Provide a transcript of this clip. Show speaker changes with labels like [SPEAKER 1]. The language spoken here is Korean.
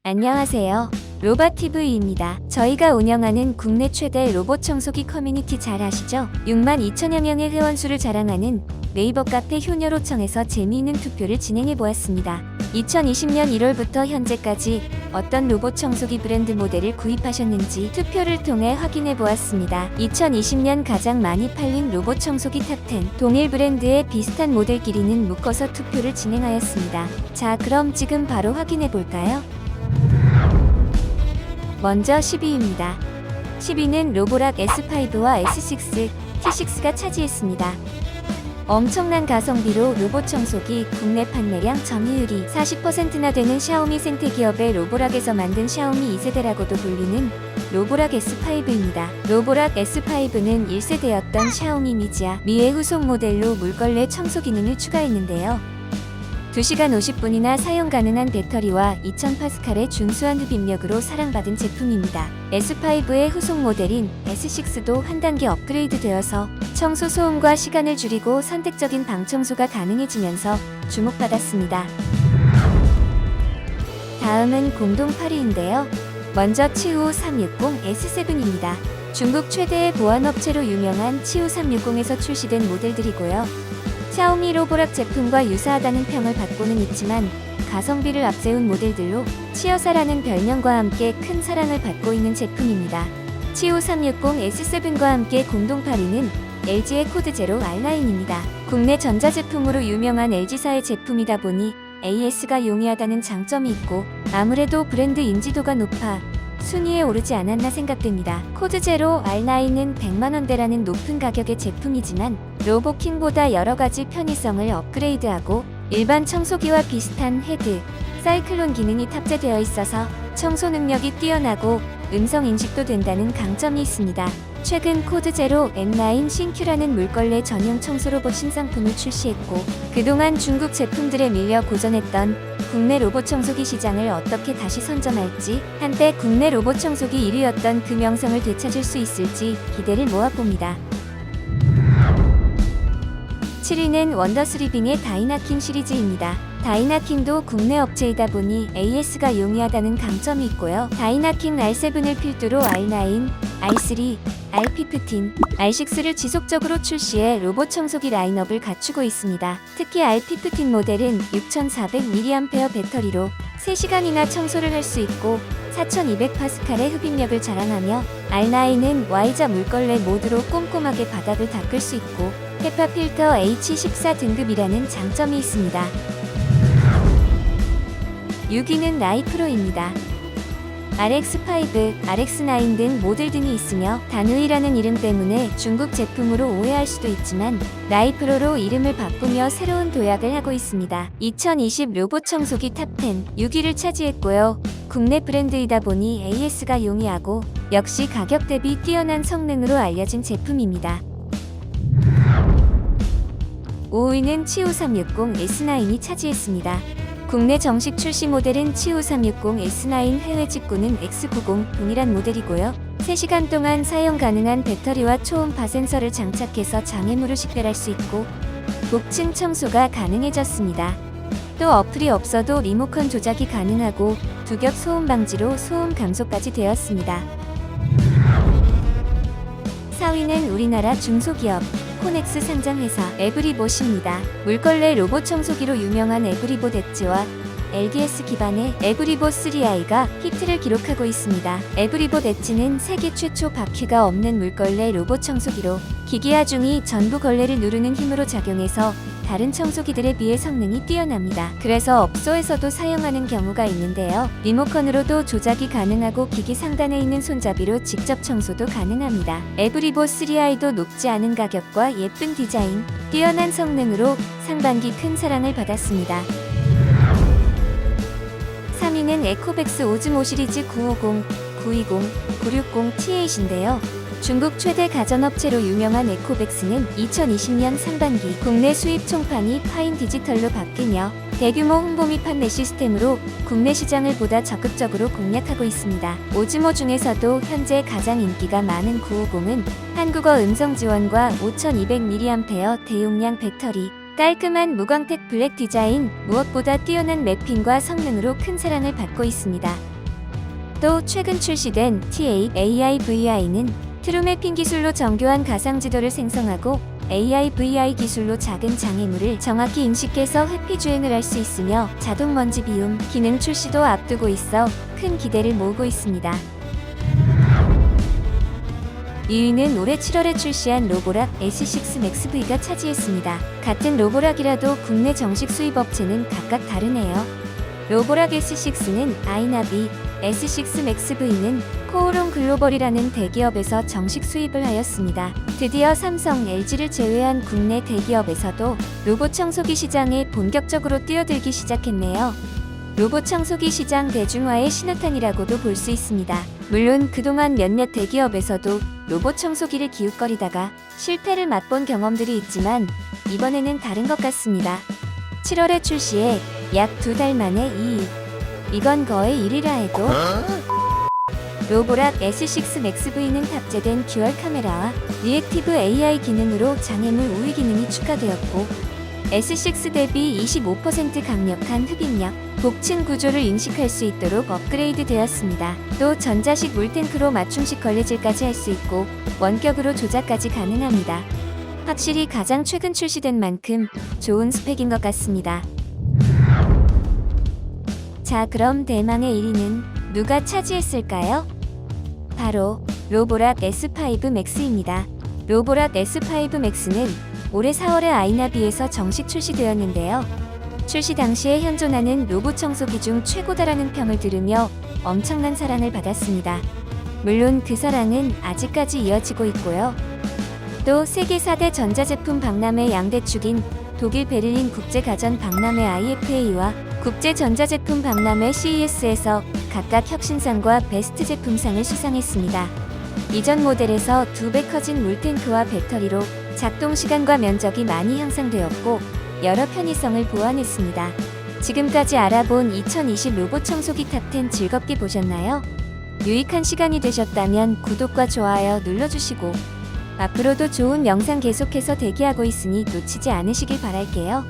[SPEAKER 1] 안녕하세요. 로바TV입니다. 저희가 운영하는 국내 최대 로봇 청소기 커뮤니티 잘 아시죠? 62,000여 명의 회원수를 자랑하는 네이버 카페 효녀로청에서 재미있는 투표를 진행해보았습니다. 2020년 1월부터 현재까지 어떤 로봇 청소기 브랜드 모델을 구입하셨는지 투표를 통해 확인해보았습니다. 2020년 가장 많이 팔린 로봇 청소기 탑10 동일 브랜드의 비슷한 모델끼리는 묶어서 투표를 진행하였습니다. 자, 그럼 지금 바로 확인해볼까요? 먼저 10위입니다. 10위는 로보락 S5와 S6, T6가 차지했습니다. 엄청난 가성비로 로봇 청소기 국내 판매량 점유율이 40%나 되는 샤오미 생태기업의 로보락에서 만든 샤오미 2세대라고도 불리는 로보락 S5입니다. 로보락 S5는 1세대였던 샤오미 미의 후속 모델로 물걸레 청소 기능을 추가했는데요. 2시간 50분이나 사용 가능한 배터리와 2000파스칼의 준수한 흡입력으로 사랑받은 제품입니다. S5의 후속 모델인 S6도 한 단계 업그레이드 되어서 청소 소음과 시간을 줄이고 선택적인 방 청소가 가능해지면서 주목받았습니다. 다음은 공동 8위인데요. 먼저 치우 360 S7입니다. 중국 최대의 보안업체로 유명한 치우 360에서 출시된 모델들이고요. 샤오미 로보락 제품과 유사하다는 평을 받고는 있지만 가성비를 앞세운 모델들로 치어사라는 별명과 함께 큰 사랑을 받고 있는 제품입니다. 치오 360 S7과 함께 공동 8위는 LG의 코드 제로 R9입니다. 국내 전자제품으로 유명한 LG사의 제품이다 보니 AS가 용이하다는 장점이 있고 아무래도 브랜드 인지도가 높아 순위에 오르지 않았나 생각됩니다. 코드 제로 R9은 100만원대라는 높은 가격의 제품이지만 로보킹보다 여러가지 편의성을 업그레이드하고 일반 청소기와 비슷한 헤드, 사이클론 기능이 탑재되어 있어서 청소 능력이 뛰어나고 음성 인식도 된다는 강점이 있습니다. 최근 코드 제로 M9 신큐라는 물걸레 전용 청소 로봇 신상품을 출시했고 그동안 중국 제품들에 밀려 고전했던 국내 로봇 청소기 시장을 어떻게 다시 선점할지, 한때 국내 로봇 청소기 1위였던 그 명성을 되찾을 수 있을지 기대를 모아봅니다. 7위는 원더스리빙의 다이나킹 시리즈입니다. 다이나킹도 국내 업체이다 보니 AS가 용이하다는 강점이 있고요. 다이나킹 R7을 필두로 R9, R3, R15, R6를 지속적으로 출시해 로봇 청소기 라인업을 갖추고 있습니다. 특히 R15 모델은 6400mAh 배터리로 3시간이나 청소를 할 수 있고 4200파스칼의 흡입력을 자랑하며 R9은 Y자 물걸레 모드로 꼼꼼하게 바닥을 닦을 수 있고 헤파 필터 H14 등급이라는 장점이 있습니다. 6위는 라이프로입니다. RX5, RX9 등 모델 등이 있으며 단우이라는 이름 때문에 중국 제품으로 오해할 수도 있지만 라이프로로 이름을 바꾸며 새로운 도약을 하고 있습니다. 2020 로봇 청소기 탑10 6위를 차지했고요. 국내 브랜드이다 보니 AS가 용이하고 역시 가격 대비 뛰어난 성능으로 알려진 제품입니다. 5위는 치오 360 S9이 차지했습니다. 국내 정식 출시 모델은 치오 360 S9, 해외 직구는 X90 동일한 모델이고요. 3시간 동안 사용 가능한 배터리와 초음파 센서를 장착해서 장애물을 식별할 수 있고 복층 청소가 가능해졌습니다. 또 어플이 없어도 리모컨 조작이 가능하고 두겹 소음 방지로 소음 감소까지 되었습니다. 4위는 우리나라 중소기업 코넥스 상장회사 에브리봇입니다. 물걸레 로봇 청소기로 유명한 에브리봇 엣지와 LDS 기반의 에브리봇 3i가 히트를 기록하고 있습니다. 에브리봇 엣지는 세계 최초 바퀴가 없는 물걸레 로봇 청소기로 기기 하중이 전부 걸레를 누르는 힘으로 작용해서 다른 청소기들에 비해 성능이 뛰어납니다. 그래서 업소에서도 사용하는 경우가 있는데요. 리모컨으로도 조작이 가능하고 기기 상단에 있는 손잡이로 직접 청소도 가능합니다. 에브리봇 3i도 높지 않은 가격과 예쁜 디자인, 뛰어난 성능으로 상반기 큰 사랑을 받았습니다. 3위는 에코백스 오즈모 시리즈 950, 920, 960 T8인데요. 중국 최대 가전업체로 유명한 에코백스는 2020년 상반기 국내 수입 총판이 파인 디지털로 바뀌며 대규모 홍보 및 판매 시스템으로 국내 시장을 보다 적극적으로 공략하고 있습니다. 오즈모 중에서도 현재 가장 인기가 많은 950은 한국어 음성 지원과 5200mAh 대용량 배터리, 깔끔한 무광택 블랙 디자인, 무엇보다 뛰어난 맵핑과 성능으로 큰 사랑을 받고 있습니다. 또 최근 출시된 TAAI-VI는 트루매핑 기술로 정교한 가상지도를 생성하고 AI-VI 기술로 작은 장애물을 정확히 인식해서 회피 주행을 할 수 있으며 자동 먼지 비움 기능 출시도 앞두고 있어 큰 기대를 모으고 있습니다. 2위는 올해 7월에 출시한 로보락 S6 Max V가 차지했습니다. 같은 로보락이라도 국내 정식 수입 업체는 각각 다르네요. 로보락 S6는 아이나비, S6 Max V는 코오롱 글로벌이라는 대기업에서 정식 수입을 하였습니다. 드디어 삼성, LG를 제외한 국내 대기업에서도 로봇 청소기 시장에 본격적으로 뛰어들기 시작했네요. 로봇 청소기 시장 대중화의 신호탄이라고도 볼 수 있습니다. 물론 그동안 몇몇 대기업에서도 로봇 청소기를 기웃거리다가 실패를 맛본 경험들이 있지만 이번에는 다른 것 같습니다. 7월에 출시해 약 2달 만에 2위. 이건 거의 1위라 해도 로보락 S6 Max V는 탑재된 듀얼 카메라와 리액티브 AI 기능으로 장애물 우회 기능이 추가되었고 S6 대비 25% 강력한 흡입력, 복층 구조를 인식할 수 있도록 업그레이드 되었습니다. 또 전자식 물탱크로 맞춤식 걸레질까지 할 수 있고 원격으로 조작까지 가능합니다. 확실히 가장 최근 출시된 만큼 좋은 스펙인 것 같습니다. 자, 그럼 대망의 1위는 누가 차지했을까요? 바로 로보락 S5 Max입니다. 로보락 S5 Max는 올해 4월에 아이나비에서 정식 출시되었는데요. 출시 당시에 현존하는 로봇 청소기 중 최고다라는 평을 들으며 엄청난 사랑을 받았습니다. 물론 그 사랑은 아직까지 이어지고 있고요. 또 세계 4대 전자제품 박람회 양대축인 독일 베를린 국제가전 박람회 IFA와 국제전자제품 박람회 CES에서 각각 혁신상과 베스트 제품상을 수상했습니다. 이전 모델에서 2배 커진 물탱크와 배터리로 작동 시간과 면적이 많이 향상되었고 여러 편의성을 보완했습니다. 지금까지 알아본 2020 로봇 청소기 탑10 즐겁게 보셨나요? 유익한 시간이 되셨다면 구독과 좋아요 눌러주시고 앞으로도 좋은 영상 계속해서 대기하고 있으니 놓치지 않으시길 바랄게요.